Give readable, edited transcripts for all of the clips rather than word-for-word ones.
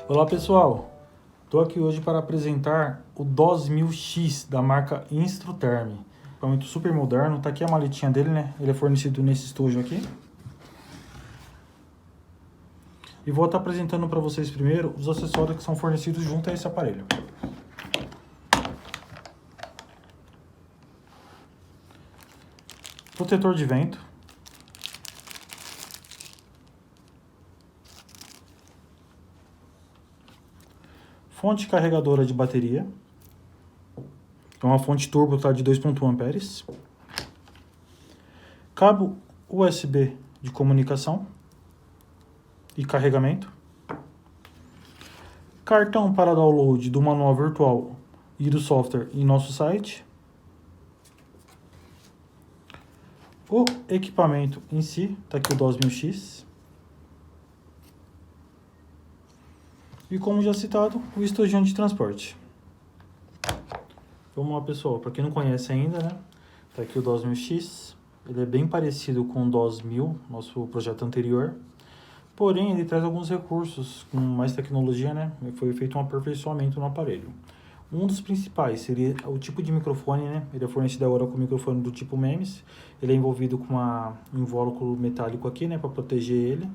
Olá pessoal, estou aqui hoje para apresentar o DOS 1000X da marca Instruterm. Equipamento super moderno, tá aqui a maletinha dele, né? Ele é fornecido nesse estojo aqui. E vou estar apresentando para vocês primeiro os acessórios que são fornecidos junto a esse aparelho. Protetor de vento. Fonte carregadora de bateria. É uma fonte turbo, tá, de 2.1 amperes. Cabo USB de comunicação e carregamento. Cartão para download do manual virtual e do software em nosso site. O equipamento em si, tá aqui o DOS 1000X. E como já citado, o estojão de transporte. Vamos lá pessoal, para quem não conhece ainda, né? Tá aqui o DOS 1000X. Ele é bem parecido com o DOS 1000, nosso projeto anterior. Porém, ele traz alguns recursos com mais tecnologia, né? Foi feito um aperfeiçoamento no aparelho. Um dos principais seria o tipo de microfone, né? Ele é fornecido agora com o microfone do tipo MEMS. Ele é envolvido com um invólucro metálico aqui, né? Para proteger ele.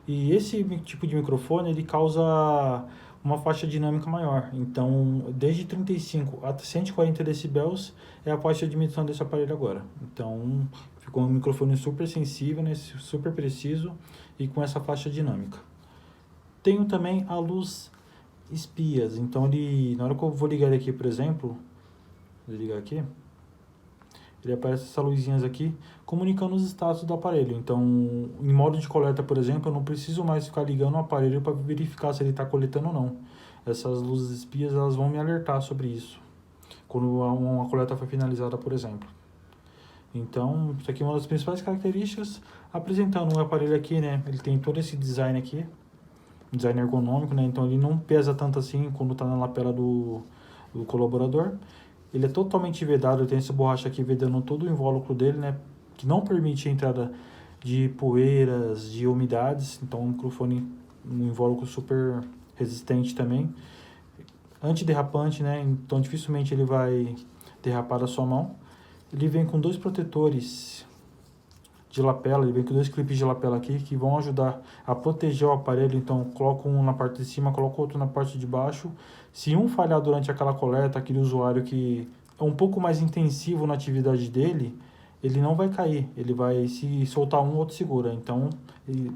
E esse tipo de microfone, ele causa uma faixa dinâmica maior. Então, desde 35 a 140 decibéis é a faixa de emissão desse aparelho agora. Então, ficou um microfone super sensível, né? Super preciso e com essa faixa dinâmica. Tenho também a luz espias. Então, na hora que eu vou ligar ele aqui, por exemplo, vou ligar aqui, ele aparece essas luzinhas aqui, comunicando os status do aparelho. Então, em modo de coleta, por exemplo, eu não preciso mais ficar ligando o aparelho para verificar se ele está coletando ou não. Essas luzes espias, elas vão me alertar sobre isso, quando uma coleta foi finalizada, por exemplo. Então, isso aqui é uma das principais características, apresentando o aparelho aqui, né? Ele tem todo esse design aqui, um design ergonômico, né? Então ele não pesa tanto assim quando está na lapela do colaborador. Ele é totalmente vedado, tem essa borracha aqui vedando todo o invólucro dele, né? Que não permite a entrada de poeiras, de umidades. Então, um microfone, um invólucro super resistente também. Antiderrapante, né? Então, dificilmente ele vai derrapar da sua mão. Ele vem com dois protetores de lapela, ele vem com dois clipes de lapela aqui que vão ajudar a proteger o aparelho. Então, coloco um na parte de cima, coloco outro na parte de baixo. Se um falhar durante aquela coleta, aquele usuário que é um pouco mais intensivo na atividade dele, ele não vai cair, ele vai se soltar um, outro segura. Então,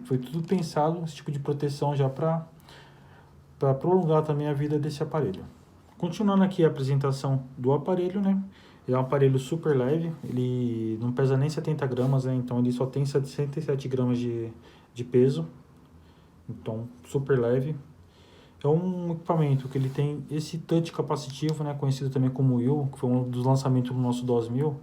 foi tudo pensado, esse tipo de proteção já para prolongar também a vida desse aparelho. Continuando aqui a apresentação do aparelho, né? Ele é um aparelho super leve, ele não pesa nem 70 gramas, né? Então ele só tem 67 gramas de peso. Então, super leve. É um equipamento que ele tem esse touch capacitivo, né? Conhecido também como Wheel, que foi um dos lançamentos do nosso DOS 1000.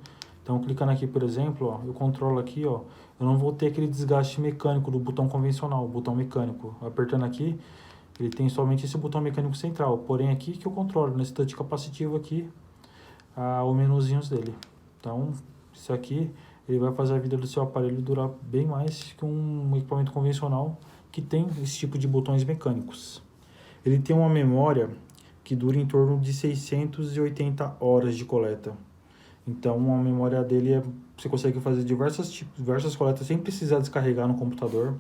Então, clicando aqui, por exemplo, ó, eu controlo aqui, ó, eu não vou ter aquele desgaste mecânico do botão convencional, o botão mecânico. Apertando aqui, ele tem somente esse botão mecânico central. Porém, aqui que eu controlo, nesse touch capacitivo aqui, os menuzinhos dele. Então, isso aqui ele vai fazer a vida do seu aparelho durar bem mais que um equipamento convencional que tem esse tipo de botões mecânicos. Ele tem uma memória que dura em torno de 680 horas de coleta. Então, a memória dele você consegue fazer diversas coletas sem precisar descarregar no computador.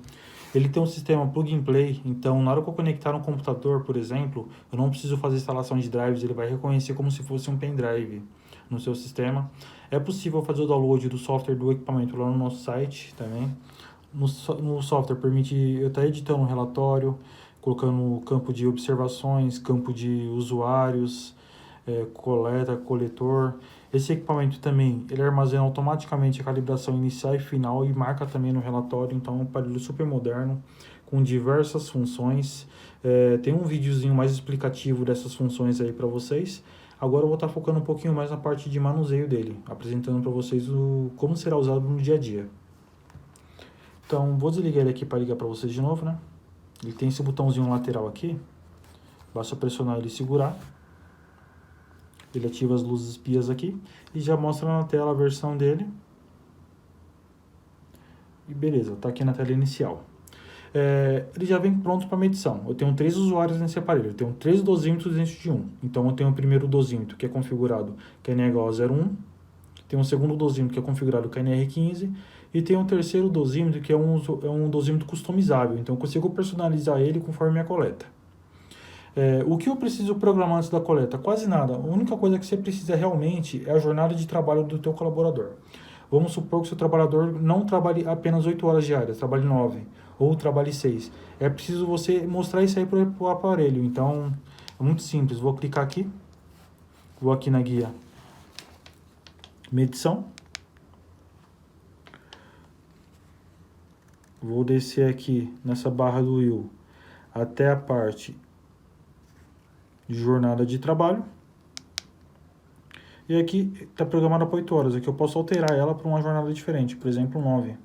Ele tem um sistema plug and play, então na hora que eu conectar no computador, por exemplo, eu não preciso fazer instalação de drives, ele vai reconhecer como se fosse um pendrive no seu sistema. É possível fazer o download do software do equipamento lá no nosso site também. No software permite eu estar editando um relatório, colocando campo de observações, campo de usuários, coleta, coletor. Esse equipamento também, ele armazena automaticamente a calibração inicial e final e marca também no relatório. Então é um aparelho super moderno, com diversas funções. Tem um videozinho mais explicativo dessas funções aí para vocês. Agora eu vou estar focando um pouquinho mais na parte de manuseio dele, apresentando para vocês como será usado no dia a dia. Então vou desligar ele aqui para ligar para vocês de novo, né? Ele tem esse botãozinho lateral aqui, basta pressionar ele e segurar. Ele ativa as luzes espias aqui e já mostra na tela a versão dele. E beleza, tá aqui na tela inicial. ele já vem pronto para medição. Eu tenho 3 usuários nesse aparelho, eu tenho 3 dosímetros dentro de um. Então eu tenho o primeiro dosímetro que é configurado, que é NH01, tem um segundo dosímetro que é configurado com a NR15 e tem um terceiro dosímetro que é um dosímetro customizável, então eu consigo personalizar ele conforme a coleta. O que eu preciso programar antes da coleta? Quase nada. A única coisa que você precisa realmente é a jornada de trabalho do teu colaborador. Vamos supor que o seu trabalhador não trabalhe apenas 8 horas diárias, trabalhe 9 ou trabalhe 6. É preciso você mostrar isso aí para o aparelho. Então, é muito simples. Vou clicar aqui, vou aqui na guia medição. Vou descer aqui nessa barra do wheel até a parte de jornada de trabalho. E aqui está programada para 8 horas. Aqui eu posso alterar ela para uma jornada diferente, por exemplo, 9.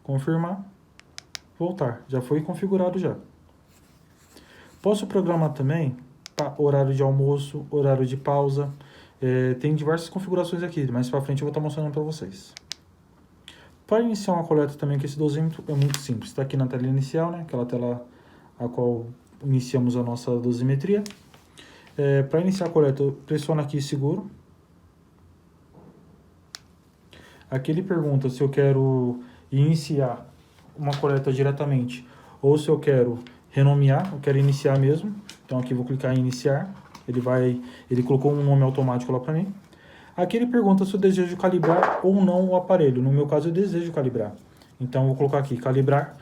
Confirmar, voltar. Já foi configurado já. Posso programar também horário de almoço, horário de pausa. Tem diversas configurações aqui, mais para frente eu vou estar mostrando para vocês. Para iniciar uma coleta também com esse dosímetro é muito simples. Está aqui na tela inicial, né? Aquela tela a qual iniciamos a nossa dosimetria. Para iniciar a coleta, eu pressiono aqui seguro. Aqui ele pergunta se eu quero iniciar uma coleta diretamente ou se eu quero renomear, eu quero iniciar mesmo. Então aqui eu vou clicar em iniciar. Ele colocou um nome automático lá para mim. Aqui ele pergunta se eu desejo calibrar ou não o aparelho. No meu caso eu desejo calibrar. Então eu vou colocar aqui calibrar.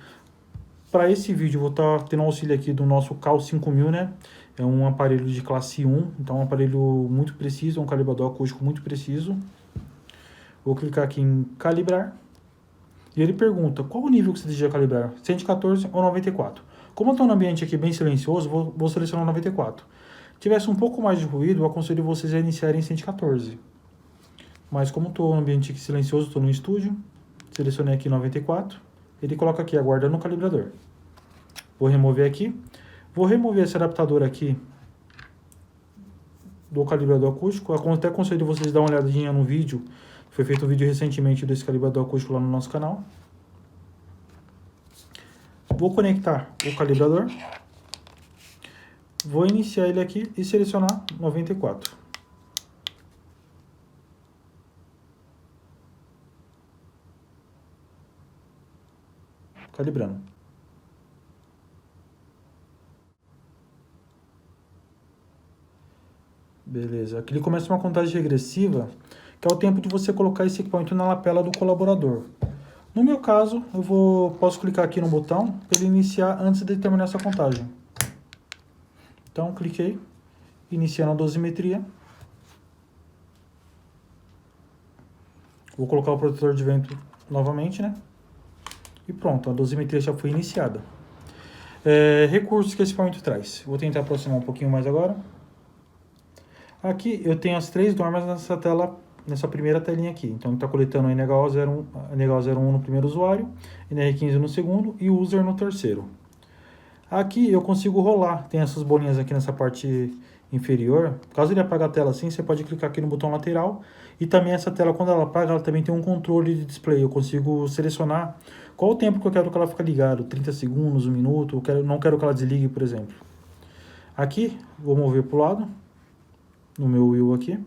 Para esse vídeo eu vou estar tendo auxílio aqui do nosso CAL 5000, né? É um aparelho de classe 1, então é um aparelho muito preciso, é um calibrador acústico muito preciso. Vou clicar aqui em calibrar. E ele pergunta, qual o nível que você deseja calibrar? 114 ou 94? Como eu estou no ambiente aqui bem silencioso, vou selecionar 94. Se tivesse um pouco mais de ruído, eu aconselho vocês a iniciarem em 114. Mas como estou no ambiente aqui silencioso, estou no estúdio, selecionei aqui 94. Ele coloca aqui, aguarda no calibrador. Vou remover aqui. Vou remover esse adaptador aqui do calibrador acústico. Eu até aconselho vocês dar uma olhadinha no vídeo. Foi feito um vídeo recentemente desse calibrador acústico lá no nosso canal. Vou conectar o calibrador. Vou iniciar ele aqui e selecionar 94. Calibrando. Beleza, aqui ele começa uma contagem regressiva, que é o tempo de você colocar esse equipamento na lapela do colaborador. No meu caso, posso clicar aqui no botão para ele iniciar antes de terminar essa contagem. Então, cliquei, iniciando a dosimetria. Vou colocar o protetor de vento novamente, né? E pronto, a dosimetria já foi iniciada. Recursos que esse equipamento traz. Vou tentar aproximar um pouquinho mais agora. Aqui eu tenho as 3 normas nessa primeira telinha aqui. Então ele está coletando o NH01 no primeiro usuário, NR15 no segundo e o user no terceiro. Aqui eu consigo rolar, tem essas bolinhas aqui nessa parte inferior. Caso ele apague a tela assim, você pode clicar aqui no botão lateral. E também essa tela, quando ela apaga, ela também tem um controle de display. Eu consigo selecionar qual o tempo que eu quero que ela fique ligada, 30 segundos, 1 minuto, não quero que ela desligue, por exemplo. Aqui, vou mover para o lado, no meu wheel aqui.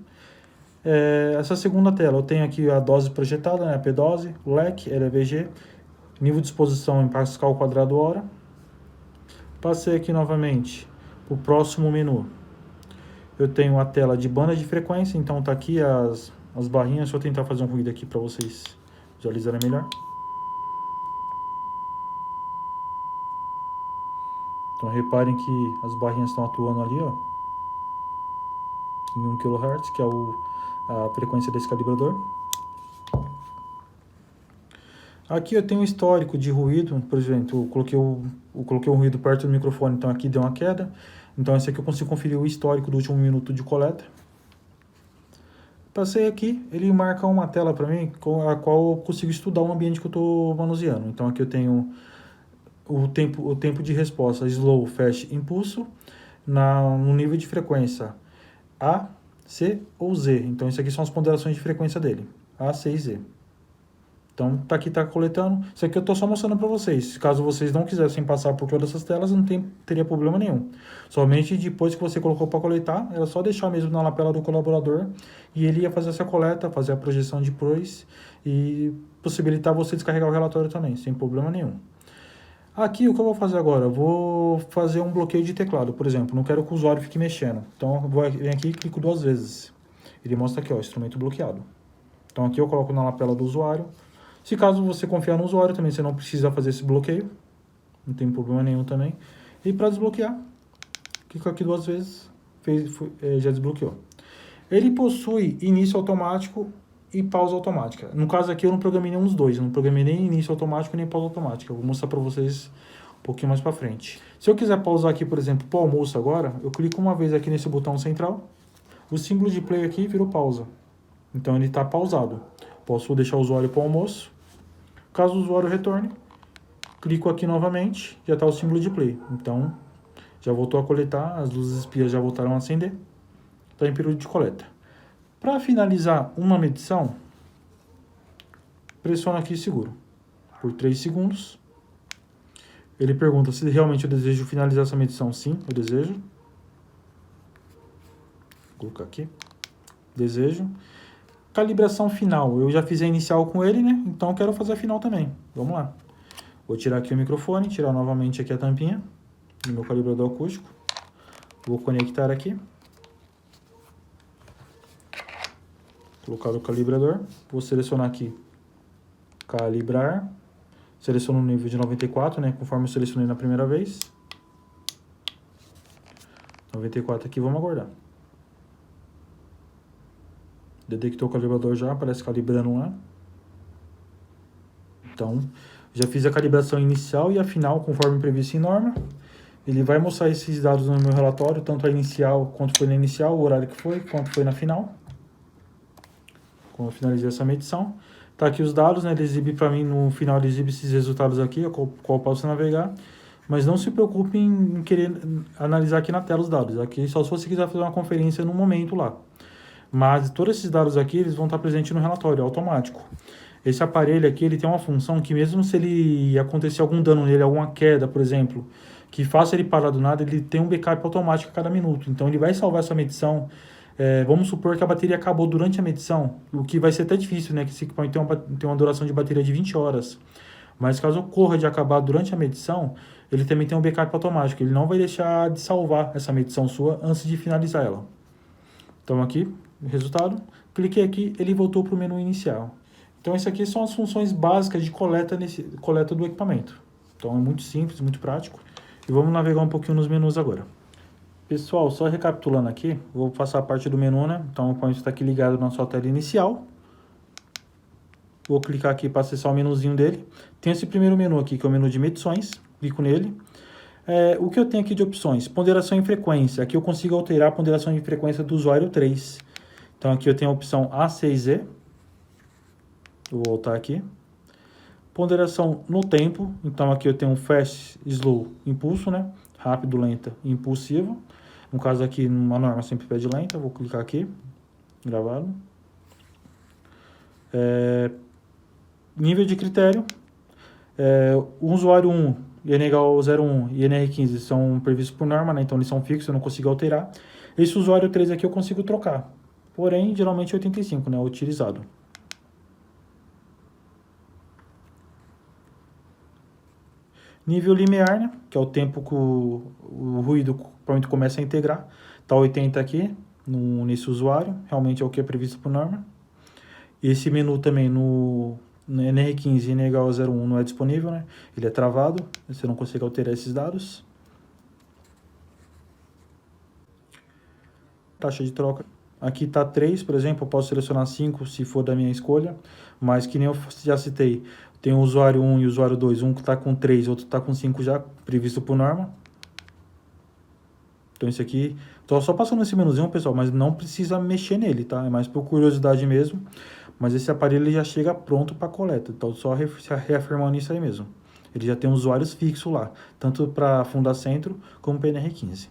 Essa segunda tela, eu tenho aqui a dose projetada, né, a P-dose, o leque, LVG, nível de exposição em Pascal quadrado hora. Passei aqui novamente para o próximo menu. Eu tenho a tela de banda de frequência, então tá aqui as barrinhas. Deixa eu tentar fazer um ruído aqui para vocês visualizarem melhor. Então reparem que as barrinhas estão atuando ali, ó, em 1 kHz, que é a frequência desse calibrador. Aqui eu tenho um histórico de ruído, por exemplo, eu coloquei um ruído perto do microfone, então aqui deu uma queda. Então esse aqui eu consigo conferir o histórico do último minuto de coleta. Passei aqui, ele marca uma tela para mim, com a qual eu consigo estudar o ambiente que eu estou manuseando. Então aqui eu tenho o tempo de resposta, slow, fast, impulso, no nível de frequência A, C ou Z. Então isso aqui são as ponderações de frequência dele, A, C e Z. Então, tá aqui, tá coletando. Isso aqui eu tô só mostrando para vocês. Caso vocês não quisessem passar por todas essas telas, não teria problema nenhum. Somente depois que você colocou para coletar, era só deixar mesmo na lapela do colaborador e ele ia fazer essa coleta, fazer a projeção depois e possibilitar você descarregar o relatório também, sem problema nenhum. Aqui, o que eu vou fazer agora? Eu vou fazer um bloqueio de teclado, por exemplo. Não quero que o usuário fique mexendo. Então, eu vou vir aqui e clico 2 vezes. Ele mostra aqui, ó, instrumento bloqueado. Então, aqui eu coloco na lapela do usuário. Se caso você confiar no usuário também, você não precisa fazer esse bloqueio. Não tem problema nenhum também. E para desbloquear, clico aqui 2 vezes, já desbloqueou. Ele possui início automático e pausa automática. No caso aqui eu não programei nenhum dos dois, eu não programei nem início automático nem pausa automática. Eu vou mostrar para vocês um pouquinho mais para frente. Se eu quiser pausar aqui, por exemplo, para o almoço agora, eu clico uma vez aqui nesse botão central, o símbolo de play aqui virou pausa. Então ele está pausado. Posso deixar o usuário para o almoço. Caso o usuário retorne, clico aqui novamente, já está o símbolo de play. Então já voltou a coletar, as luzes espias já voltaram a acender. Está em período de coleta. Para finalizar uma medição, pressiono aqui seguro por 3 segundos. Ele pergunta se realmente eu desejo finalizar essa medição. Sim, eu desejo. Vou colocar aqui. Desejo. Calibração final. Eu já fiz a inicial com ele, né? Então eu quero fazer a final também. Vamos lá. Vou tirar aqui o microfone, tirar novamente aqui a tampinha do meu calibrador acústico. Vou conectar aqui. Colocar o calibrador, vou selecionar aqui, calibrar, seleciono o nível de 94, né, conforme eu selecionei na primeira vez. 94 aqui, vamos aguardar. Detectou o calibrador já, aparece calibrando lá. Então, já fiz a calibração inicial e a final, conforme previsto em norma. Ele vai mostrar esses dados no meu relatório, tanto a inicial, quanto foi na inicial, o horário que foi, quanto foi na final. Quando eu finalizei essa medição, tá aqui os dados, né? Ele exibe para mim, no final ele exibe esses resultados aqui, qual eu posso navegar, mas não se preocupe em querer analisar aqui na tela os dados, aqui só se você quiser fazer uma conferência no momento lá. Mas todos esses dados aqui, eles vão estar presentes no relatório, automático. Esse aparelho aqui, ele tem uma função que mesmo se ele acontecer algum dano nele, alguma queda, por exemplo, que faça ele parar do nada, ele tem um backup automático a cada minuto, então ele vai salvar essa medição. Vamos supor que a bateria acabou durante a medição, o que vai ser até difícil, né? Que esse equipamento tem uma duração de bateria de 20 horas. Mas caso ocorra de acabar durante a medição, ele também tem um backup automático. Ele não vai deixar de salvar essa medição sua antes de finalizar ela. Então aqui, o resultado. Cliquei aqui, ele voltou para o menu inicial. Então isso aqui são as funções básicas de coleta do equipamento. Então é muito simples, muito prático. E vamos navegar um pouquinho nos menus agora. Pessoal, só recapitulando aqui, vou passar a parte do menu, né? Então o equipamento está aqui ligado na sua tela inicial. Vou clicar aqui para acessar o menuzinho dele. Tem esse primeiro menu aqui, que é o menu de medições. Clico nele. O que eu tenho aqui de opções? Ponderação e frequência. Aqui eu consigo alterar a ponderação de frequência do usuário 3. Então aqui eu tenho a opção A6Z. Vou voltar aqui. Ponderação no tempo. Então aqui eu tenho fast, slow, impulso, né? Rápido, lenta e impulsivo. No caso aqui, numa norma sempre pede lenta. Vou clicar aqui. Gravado. Nível de critério. O usuário 1, INH01 e NR15 são previstos por norma, né? Então eles são fixos, eu não consigo alterar. Esse usuário 3 aqui eu consigo trocar. Porém, geralmente 85, né? Utilizado. Nível limiar, né? Que é o tempo que o ruído provavelmente começa a integrar. Está 80 aqui, nesse usuário. Realmente é o que é previsto por norma. Esse menu também no NR15 e NH01 não é disponível, né? Ele é travado, você não consegue alterar esses dados. Taxa de troca. Aqui está 3, por exemplo, eu posso selecionar 5 se for da minha escolha. Mas que nem eu já citei, tem o usuário 1 e o usuário 2, um que está com 3, outro está com 5 já, previsto por norma. Então esse aqui, estou só passando esse menuzinho, pessoal, mas não precisa mexer nele, tá? É mais por curiosidade mesmo. Mas esse aparelho ele já chega pronto para coleta, então só reafirmando isso aí mesmo. Ele já tem usuários fixos lá, tanto para Fundacentro como para NR15.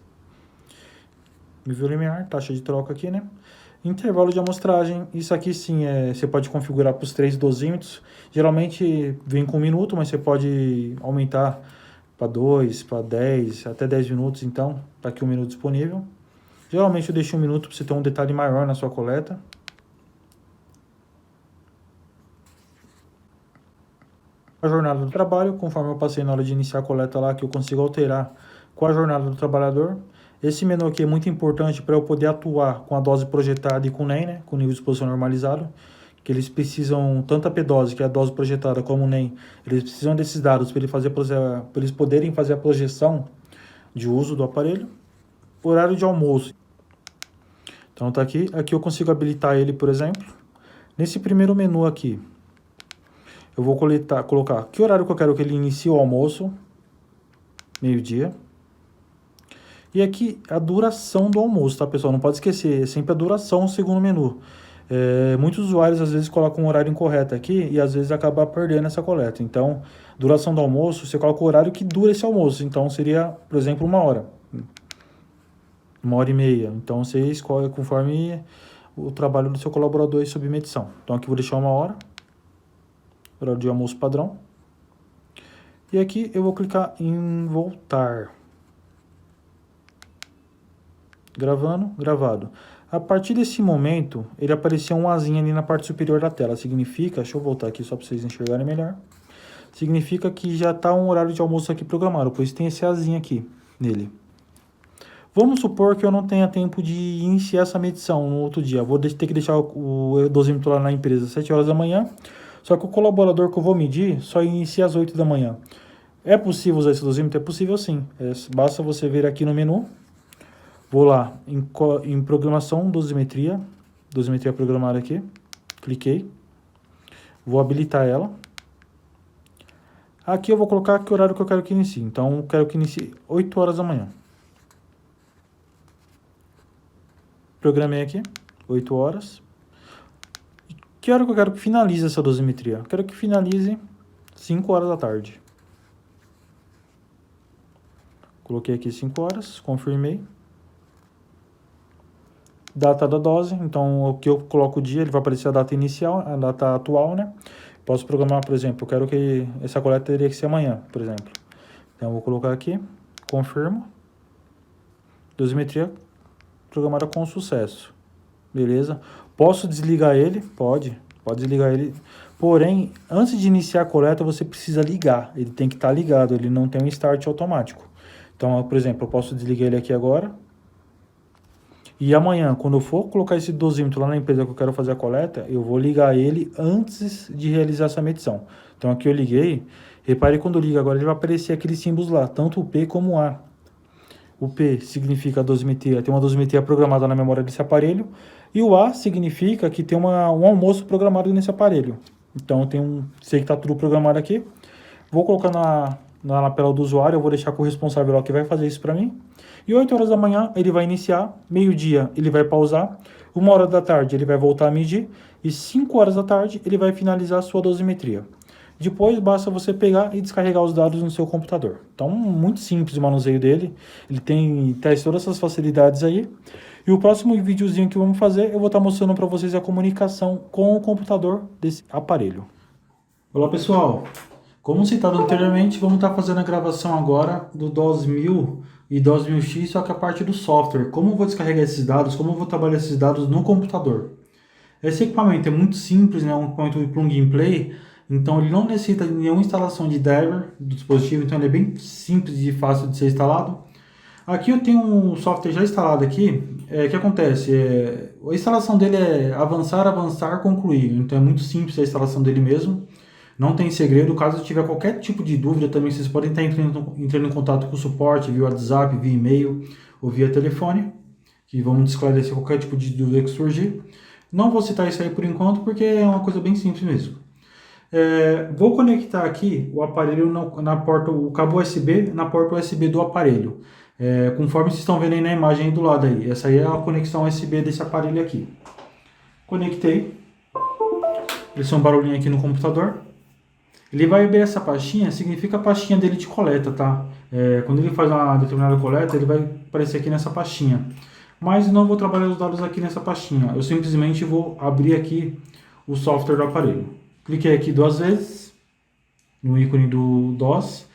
Nível limiar, taxa de troca aqui, né? Intervalo de amostragem, isso aqui sim, você pode configurar para os 3 dosímetros. Geralmente vem com 1 minuto, mas você pode aumentar para 2, para 10, até 10 minutos, então, está aqui 1 minuto disponível. Geralmente eu deixo 1 minuto para você ter um detalhe maior na sua coleta. A jornada do trabalho, conforme eu passei na hora de iniciar a coleta lá, que eu consigo alterar com a jornada do trabalhador. Esse menu aqui é muito importante para eu poder atuar com a dose projetada e com o NEM, né, com o nível de exposição normalizado, que eles precisam, tanto a P-dose, que é a dose projetada, como o NEM, eles precisam desses dados para eles poderem fazer a projeção de uso do aparelho. Horário de almoço. Então tá aqui eu consigo habilitar ele, por exemplo. Nesse primeiro menu aqui, eu vou colocar que horário que eu quero que ele inicie o almoço, meio-dia. E aqui a duração do almoço, tá, pessoal? Não pode esquecer, é sempre a duração no segundo menu. Muitos usuários às vezes colocam um horário incorreto aqui e às vezes acaba perdendo essa coleta. Então, duração do almoço, você coloca o horário que dura esse almoço. Então, seria, por exemplo, 1 hora. 1h30. Então, você escolhe conforme o trabalho do seu colaborador e submetição. Então, aqui eu vou deixar 1 hora. Horário de almoço padrão. E aqui eu vou clicar em voltar. Gravando, gravado. A partir desse momento, ele apareceu um azinho ali na parte superior da tela. Significa, deixa eu voltar aqui só para vocês enxergarem melhor. Significa que já está um horário de almoço aqui programado, pois tem esse azinho aqui nele. Vamos supor que eu não tenha tempo de iniciar essa medição no outro dia. Vou ter que deixar o dosímetro lá na empresa às 7 horas da manhã. Só que o colaborador que eu vou medir só inicia às 8 da manhã. É possível usar esse dosímetro? É possível sim. Basta você vir aqui no menu. Vou lá em programação, dosimetria programada aqui. Cliquei. Vou habilitar ela. Aqui eu vou colocar que horário que eu quero que inicie. Então eu quero que inicie 8 horas da manhã. Programei aqui, 8 horas. Que hora que eu quero que finalize essa dosimetria? Eu quero que finalize 5 horas da tarde. Coloquei aqui 5 horas, confirmei. Data da dose, então o que eu coloco o dia, ele vai aparecer a data inicial, a data atual, né? Posso programar, por exemplo, eu quero que essa coleta teria que ser amanhã, por exemplo. Então eu vou colocar aqui, confirmo. Dosimetria programada com sucesso. Beleza? Posso desligar ele? Pode desligar ele. Porém, antes de iniciar a coleta, você precisa ligar. Ele tem que estar ligado, ele não tem um start automático. Então, por exemplo, eu posso desligar ele aqui agora. E amanhã, quando eu for colocar esse dosímetro lá na empresa que eu quero fazer a coleta, eu vou ligar ele antes de realizar essa medição. Então aqui eu liguei. Repare quando liga agora, ele vai aparecer aqueles símbolos lá, tanto o P como o A. O P significa a dosimetria, tem uma dosimetria programada na memória desse aparelho. E o A significa que tem um almoço programado nesse aparelho. Então sei que está tudo programado aqui. Vou colocar na lapela do usuário, eu vou deixar com o responsável lá que vai fazer isso para mim. E 8 horas da manhã ele vai iniciar, meio-dia ele vai pausar, 1 hora da tarde ele vai voltar a medir e 5 horas da tarde ele vai finalizar a sua dosimetria. Depois basta você pegar e descarregar os dados no seu computador. Então, muito simples o manuseio dele, ele traz todas essas facilidades aí. E o próximo videozinho que vamos fazer, eu vou estar mostrando para vocês a comunicação com o computador desse aparelho. Olá pessoal, como citado anteriormente, vamos estar fazendo a gravação agora do DOS 1000 e DOS 1000X, só que a parte do software. Como eu vou descarregar esses dados, como eu vou trabalhar esses dados no computador. Esse equipamento é muito simples, né? Um equipamento de plug and play, então ele não necessita de nenhuma instalação de driver do dispositivo, então ele é bem simples e fácil de ser instalado. Aqui eu tenho um software já instalado aqui. O que acontece? A instalação dele é avançar, concluir. Então é muito simples a instalação dele mesmo. Não tem segredo. Caso tiver qualquer tipo de dúvida também, vocês podem estar entrando em contato com o suporte via WhatsApp, via e-mail ou via telefone, que vamos esclarecer qualquer tipo de dúvida que surgir. Não vou citar isso aí por enquanto, porque é uma coisa bem simples mesmo. Vou conectar aqui o aparelho na porta, o cabo USB na porta USB do aparelho. Conforme vocês estão vendo aí na imagem aí do lado aí. Essa aí é a conexão USB desse aparelho aqui. Conectei. Ele um barulhinho aqui no computador. Ele vai abrir essa pastinha, significa a pastinha dele de coleta, tá? Quando ele faz uma determinada coleta, ele vai aparecer aqui nessa pastinha. Mas não vou trabalhar os dados aqui nessa pastinha. Eu simplesmente vou abrir aqui o software do aparelho. Cliquei aqui 2 vezes no ícone do DOS.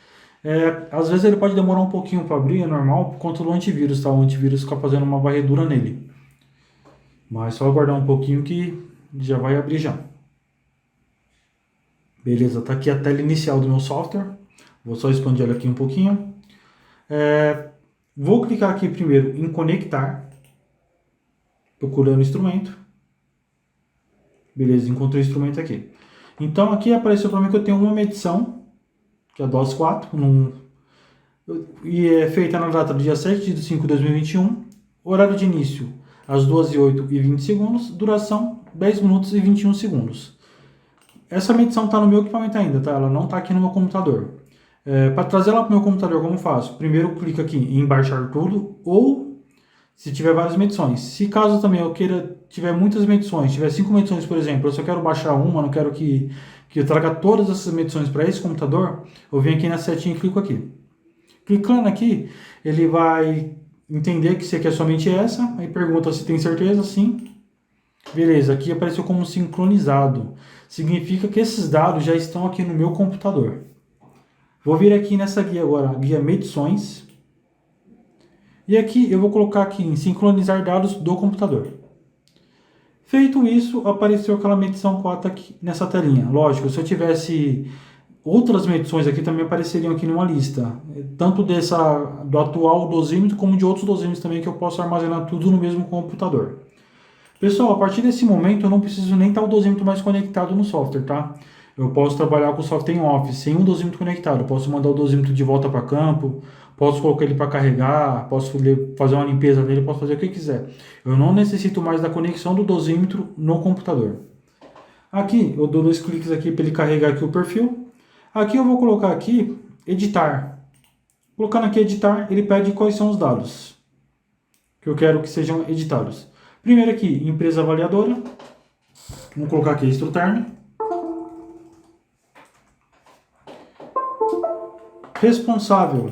Às vezes ele pode demorar um pouquinho para abrir, é normal, por conta do antivírus, tá? O antivírus fica fazendo uma varredura nele. Mas só aguardar um pouquinho que já vai abrir já. Beleza, tá aqui a tela inicial do meu software. Vou só expandir ela aqui um pouquinho. Vou clicar aqui primeiro em conectar, procurando o instrumento. Beleza, encontrei o instrumento aqui. Então aqui apareceu para mim que eu tenho uma medição, que é a DOS 4, e é feita na data do dia 7 de 5 de 2021, horário de início às 2h08h20, duração 10 minutos e 21 segundos. Essa medição está no meu equipamento ainda, tá? Ela não está aqui no meu computador. Para trazer ela para o meu computador, como faço? Primeiro eu clico aqui em baixar tudo, ou se tiver várias medições. Se caso também eu tiver muitas medições, tiver 5 medições, por exemplo, eu só quero baixar uma, não quero que eu traga todas essas medições para esse computador, eu venho aqui na setinha e clico aqui. Clicando aqui, ele vai entender que isso aqui é somente essa, aí pergunta se tem certeza, sim. Beleza, aqui apareceu como sincronizado. Significa que esses dados já estão aqui no meu computador. Vou vir aqui nessa guia agora, guia medições. E aqui eu vou colocar aqui em sincronizar dados do computador. Feito isso, apareceu aquela medição 4 aqui nessa telinha. Lógico, se eu tivesse outras medições aqui, também apareceriam aqui numa lista. Tanto do atual dosímetro, como de outros dosímetros também, que eu posso armazenar tudo no mesmo computador. Pessoal, a partir desse momento eu não preciso nem estar o dosímetro mais conectado no software, tá? Eu posso trabalhar com o software em off, sem um dosímetro conectado. Eu posso mandar o dosímetro de volta para campo, posso colocar ele para carregar, posso fazer uma limpeza nele, posso fazer o que quiser. Eu não necessito mais da conexão do dosímetro no computador. Aqui, eu dou 2 cliques aqui para ele carregar aqui o perfil. Aqui eu vou colocar aqui, editar. Colocando aqui editar, ele pede quais são os dados que eu quero que sejam editados. Primeiro aqui, empresa avaliadora. Vamos colocar aqui Extruterm. Responsável.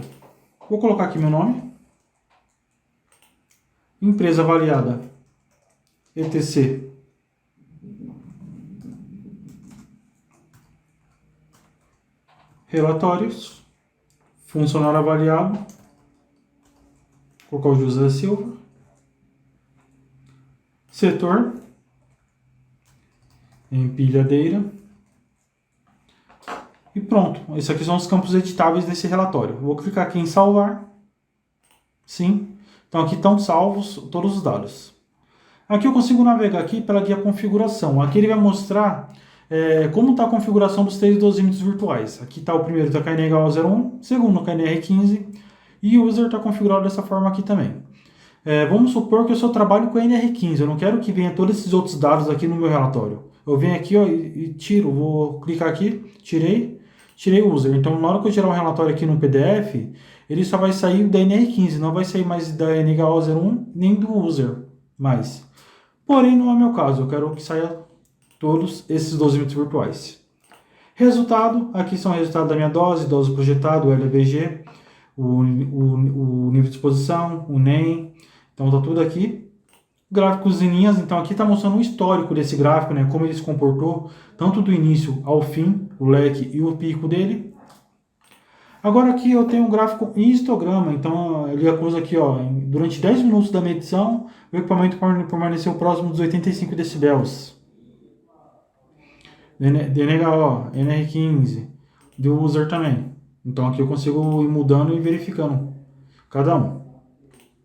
Vou colocar aqui meu nome. Empresa avaliada. ETC. Relatórios. Funcionário avaliado. Vou colocar o José Silva. Setor. Empilhadeira. E pronto, esses aqui são os campos editáveis desse relatório. Vou clicar aqui em salvar. Sim. Então aqui estão salvos todos os dados. Aqui eu consigo navegar aqui pela guia configuração. Aqui ele vai mostrar como está a configuração dos 3 dosímetros virtuais. Aqui está o primeiro, está KNH01, segundo KNR15 e o user está configurado dessa forma aqui também. Vamos supor que eu só trabalho com NR15, eu não quero que venha todos esses outros dados aqui no meu relatório. Eu venho aqui ó, e tiro, vou clicar aqui, tirei o user. Então, na hora que eu tirar um relatório aqui no PDF, ele só vai sair da NR15, não vai sair mais da NH01 nem do user mais. Porém, não é meu caso, eu quero que saia todos esses dosímetros virtuais. Resultado, aqui são o resultado da minha dose projetado, o LBG, o nível de exposição, o NEM, então tá tudo aqui. Gráficos em linhas, então aqui está mostrando um histórico desse gráfico, né, como ele se comportou, tanto do início ao fim, o leque e o pico dele. Agora aqui eu tenho um gráfico em histograma, então ele acusa aqui, ó, durante 10 minutos da medição, o equipamento permaneceu próximo dos 85 decibéis. DNHO, NR15, do user também. Então aqui eu consigo ir mudando e verificando cada um.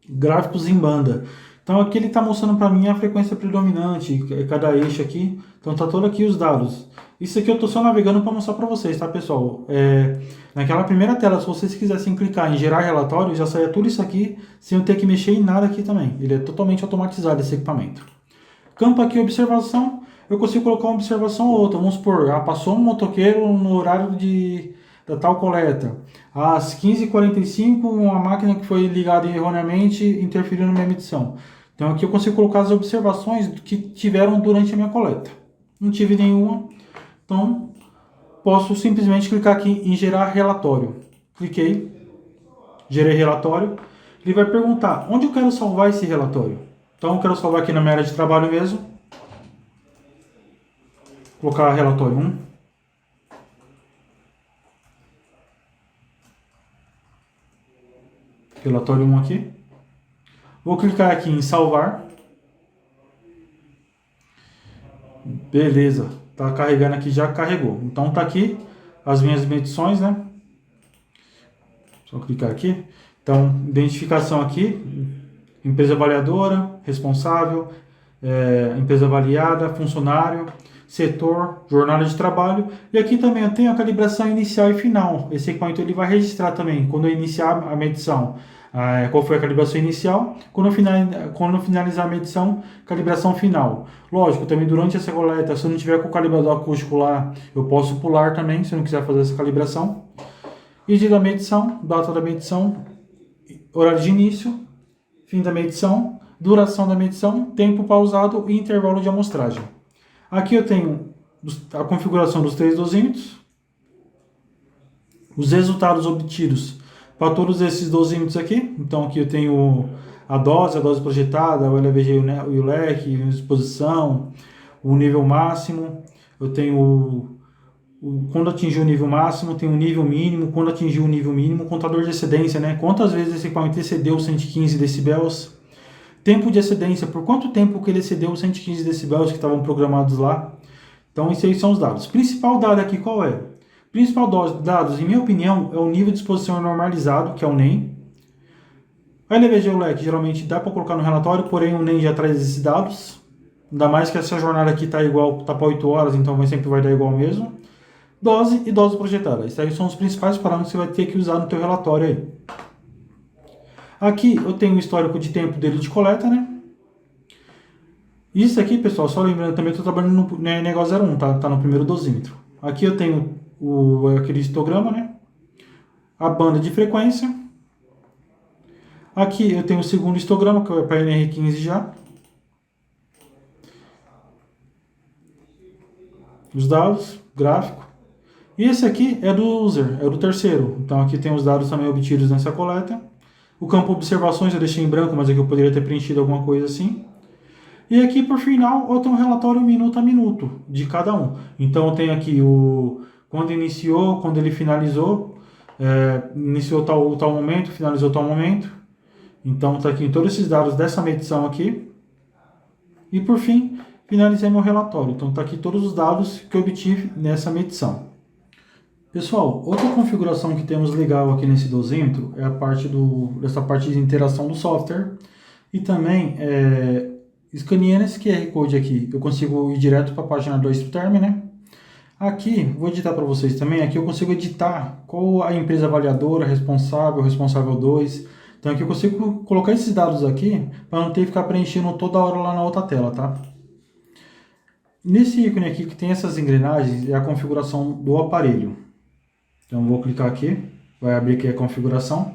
Gráficos em banda. Então aqui ele está mostrando para mim a frequência predominante, cada eixo aqui. Então tá todo aqui os dados. Isso aqui eu estou só navegando para mostrar para vocês, tá pessoal? Naquela primeira tela, se vocês quisessem clicar em gerar relatório, já saia tudo isso aqui, sem eu ter que mexer em nada aqui também. Ele é totalmente automatizado esse equipamento. Campo aqui, observação. Eu consigo colocar uma observação ou outra. Vamos supor, passou um motoqueiro no horário da tal coleta. Às 15h45, uma máquina que foi ligada erroneamente interferiu na minha medição. Então aqui eu consigo colocar as observações que tiveram durante a minha coleta. Não tive nenhuma, então posso simplesmente clicar aqui em gerar relatório. Cliquei, gerei relatório. ele vai perguntar onde eu quero salvar esse relatório. Então eu quero salvar aqui na minha área de trabalho mesmo. Vou colocar relatório 1. Relatório 1 aqui. Vou clicar aqui em salvar. Beleza, tá carregando aqui, já carregou. Então tá aqui as minhas medições, né? Só clicar aqui. Então, identificação aqui, empresa avaliadora, responsável, empresa avaliada, funcionário, setor, jornada de trabalho. E aqui também eu tenho a calibração inicial e final. Esse equipamento ele vai registrar também, quando eu iniciar a medição, qual foi a calibração inicial, quando eu finalizar a medição, calibração final. Lógico, também durante essa coleta, se eu não tiver com o calibrador acústico lá, eu posso pular também, se eu não quiser fazer essa calibração. E dia da medição, data da medição, horário de início, fim da medição, duração da medição, tempo pausado e intervalo de amostragem. Aqui eu tenho a configuração dos 3 dosímetros, os resultados obtidos para todos esses dosímetros aqui. Então aqui eu tenho a dose projetada, o LVG e o leque, a exposição, o nível máximo. Eu tenho quando atingiu o nível máximo, tem o nível mínimo, quando atingiu o nível mínimo, contador de excedência, né? Quantas vezes esse equipamento excedeu 115 decibéis. Tempo de excedência, por quanto tempo que ele excedeu os 115 decibéis que estavam programados lá. Então, esses aí são os dados. Principal dado aqui qual é? Principal dados, em minha opinião, é o nível de exposição normalizado, que é o NEM. A LVG e o leque, geralmente dá para colocar no relatório, porém o NEM já traz esses dados. Ainda mais que essa jornada aqui está igual, tá para 8 horas, então sempre vai dar igual mesmo. Dose e dose projetada. Esses aí são os principais parâmetros que você vai ter que usar no teu relatório aí. Aqui eu tenho o histórico de tempo dele de coleta, né? Isso aqui, pessoal, só lembrando também, eu estou trabalhando no negócio 01, tá? Tá no primeiro dosímetro. Aqui eu tenho aquele histograma, né? A banda de frequência. Aqui eu tenho o segundo histograma, que é para NR15 já. Os dados, gráfico. E esse aqui é do user, é do terceiro. Então aqui tem os dados também obtidos nessa coleta. O campo observações eu deixei em branco, mas aqui eu poderia ter preenchido alguma coisa assim. E aqui, por final, eu tenho um relatório minuto a minuto de cada um. Então eu tenho aqui quando iniciou, quando ele finalizou, iniciou tal momento, finalizou tal momento. Então está aqui todos esses dados dessa medição aqui. E por fim, finalizei meu relatório. Então está aqui todos os dados que eu obtive nessa medição. Pessoal, outra configuração que temos legal aqui nesse dosímetro é a parte dessa parte de interação do software. E também, escaneando esse QR Code aqui, eu consigo ir direto para a página do Exterm, né? Aqui, vou editar para vocês também, aqui eu consigo editar qual a empresa avaliadora, responsável 2. Então aqui eu consigo colocar esses dados aqui para não ter que ficar preenchendo toda hora lá na outra tela, tá? Nesse ícone aqui que tem essas engrenagens é a configuração do aparelho. Então vou clicar aqui, vai abrir aqui a configuração.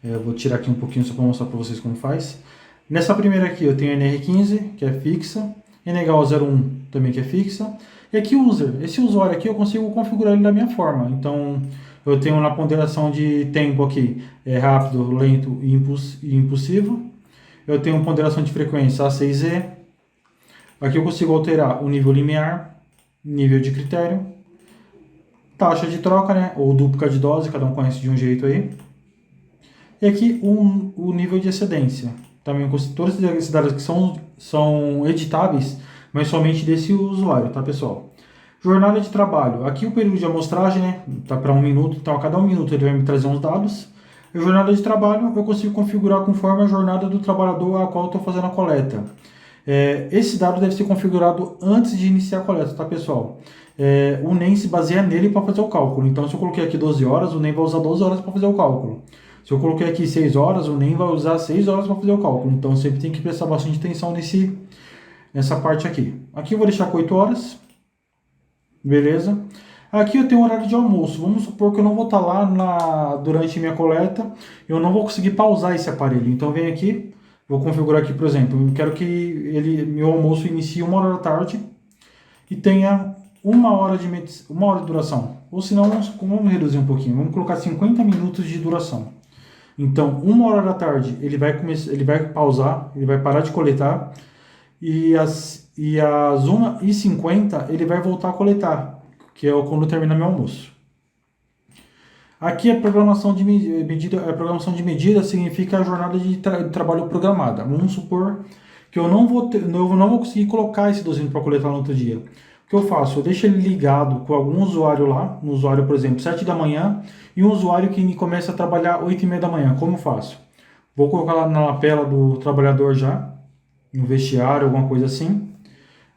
Eu vou tirar aqui um pouquinho só para mostrar para vocês como faz. Nessa primeira aqui eu tenho a NR15, que é fixa, NH01 também que é fixa. E aqui o user, esse usuário aqui eu consigo configurar ele da minha forma. Então eu tenho na ponderação de tempo aqui, rápido, lento e impulsivo. Eu tenho ponderação de frequência A6Z. Aqui eu consigo alterar o nível limiar, nível de critério, taxa de troca, né, ou dupla de dose, cada um conhece de um jeito aí. E aqui o nível de excedência. Também todos esses dados que são editáveis, mas somente desse usuário, tá, pessoal? Jornada de trabalho. Aqui o período de amostragem, né, tá para 1 minuto, então a cada 1 minuto ele vai me trazer uns dados. A jornada de trabalho eu consigo configurar conforme a jornada do trabalhador a qual eu estou fazendo a coleta. Esse dado deve ser configurado antes de iniciar a coleta, tá, pessoal? O NEM se baseia nele para fazer o cálculo. Então, se eu coloquei aqui 12 horas, o NEM vai usar 12 horas para fazer o cálculo. Se eu coloquei aqui 6 horas, o NEM vai usar 6 horas para fazer o cálculo. Então, sempre tem que prestar bastante atenção nessa parte aqui. Aqui eu vou deixar com 8 horas. Beleza? Aqui eu tenho horário de almoço. Vamos supor que eu não vou estar lá durante minha coleta. Eu não vou conseguir pausar esse aparelho. Então, vem aqui. Vou configurar aqui, por exemplo. Eu quero que meu almoço inicie 1 hora da tarde e tenha 1 hora de duração. Ou senão, vamos reduzir um pouquinho. Vamos colocar 50 minutos de duração. Então, 1 hora da tarde ele vai pausar, ele vai parar de coletar e às 1h50 ele vai voltar a coletar, que é quando termina meu almoço. Aqui a programação de medida significa a jornada de trabalho programada. Vamos supor que eu não vou conseguir colocar esse docente para coletar no outro dia. O que eu faço? Eu deixo ele ligado com algum usuário lá, um usuário, por exemplo, 7 da manhã, e um usuário que começa a trabalhar 8h30 da manhã. Como eu faço? Vou colocar lá na lapela do trabalhador já, no vestiário, alguma coisa assim.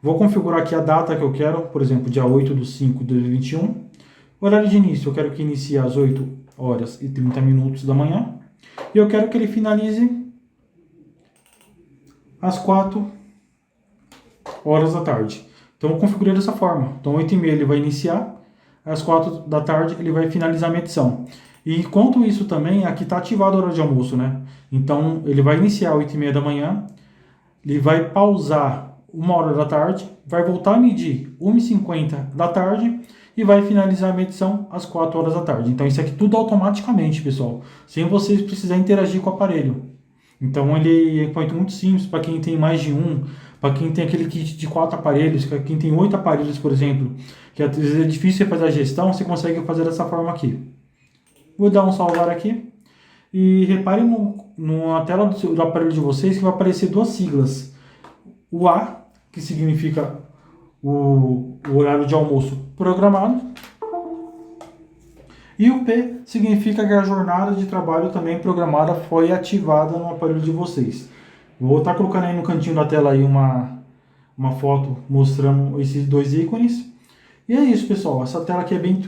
Vou configurar aqui a data que eu quero, por exemplo, dia 8/5/2021. Horário de início, eu quero que inicie às 8h30 da manhã. E eu quero que ele finalize às 4 horas da tarde. Então eu configurei dessa forma. Então 8h30 ele vai iniciar, às 4 da tarde ele vai finalizar a medição. E enquanto isso também, aqui está ativado a hora de almoço, né? Então ele vai iniciar às 8h30 da manhã, ele vai pausar 1 hora da tarde, vai voltar a medir 1h50 da tarde e vai finalizar a medição às 4 horas da tarde. Então isso aqui tudo automaticamente, pessoal, sem vocês precisarem interagir com o aparelho. Então ele é um equipamento muito simples para quem tem mais de um, para quem tem aquele kit de 4 aparelhos, para quem tem 8 aparelhos, por exemplo, que às vezes é difícil fazer a gestão, você consegue fazer dessa forma aqui. Vou dar um salvar aqui e reparem na tela do aparelho de vocês que vai aparecer duas siglas. O A, que significa o horário de almoço programado, e o P significa que a jornada de trabalho também programada foi ativada no aparelho de vocês. Vou estar colocando aí no cantinho da tela aí uma foto mostrando esses dois ícones. E é isso, pessoal. Essa tela aqui é bem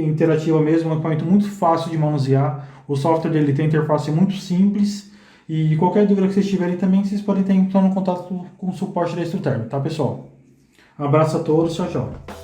interativa mesmo, é um equipamento muito fácil de manusear. O software dele tem interface muito simples. E qualquer dúvida que vocês tiverem também, vocês podem estar entrando em contato com o suporte da Instruterm, tá, pessoal? Abraço a todos, tchau, tchau.